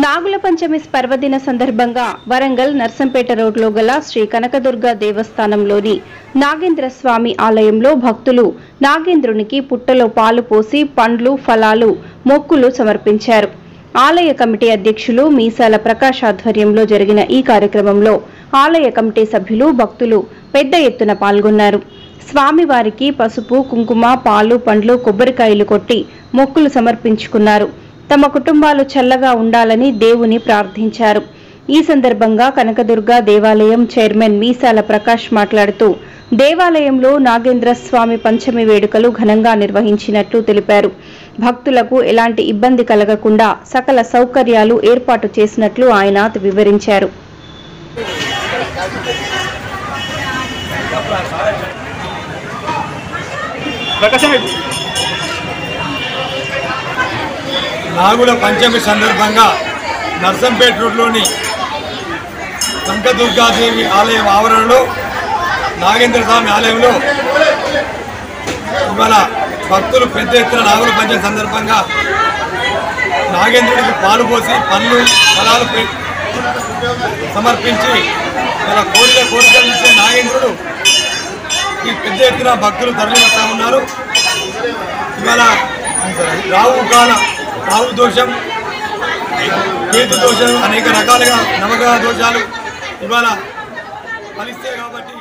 నాగుల పంచమి పర్వదిన సందర్భంగా వరంగల్ నర్సంపేట రోడ్లో గల శ్రీ కనకదుర్గ దేవస్థానంలోని నాగేంద్ర స్వామి ఆలయంలో భక్తులు నాగేంద్రునికి పుట్టలో పాలు పోసి పండ్లు ఫలాలు మొక్కులు సమర్పించారు. ఆలయ కమిటీ అధ్యక్షులు మీసాల ప్రకాష్ ఆధ్వర్యంలో జరిగిన ఈ కార్యక్రమంలో ఆలయ కమిటీ సభ్యులు భక్తులు పెద్ద ఎత్తున పాల్గొన్నారు. స్వామివారికి పసుపు కుంకుమ పాలు పండ్లు కొబ్బరికాయలు కొట్టి మొక్కులు సమర్పించుకున్నారు. తమ కుటుంబాలు చల్లగా ఉండాలని దేవుని ప్రార్థించారు. ఈ సందర్భంగా కనకదుర్గ దేవాలయం చైర్మన్ మీసాల ప్రకాష్ మాట్లాడుతూ దేవాలయంలో నాగేంద్ర స్వామి పంచమి వేడుకలు ఘనంగా నిర్వహించినట్లు తెలిపారు. భక్తులకు ఎలాంటి ఇబ్బంది కలగకుండా సకల సౌకర్యాలు ఏర్పాటు చేసినట్లు ఆయన వివరించారు. నాగుల పంచమి సందర్భంగా నర్సంపేట రోడ్లోని కనకదుర్గాదేవి ఆలయం ఆవరణలో నాగేంద్ర స్వామి ఆలయంలో ఇవాళ భక్తులు పెద్ద ఎత్తున నాగుల పంచమి సందర్భంగా నాగేంద్రుడికి పాలు పోసి పండ్లు ఫలాలు సమర్పించి ఇలా కోరికలు ఇచ్చే నాగేంద్రుడు ఈ పెద్ద ఎత్తున భక్తులు తరలి వస్తూ ఉన్నారు. ఇవాళ రావు దోషం, కేతు దోషం, అనేక రకాలుగా నవగ్రహ దోషాలు ఇవాళ ఫలిస్తాయి కాబట్టి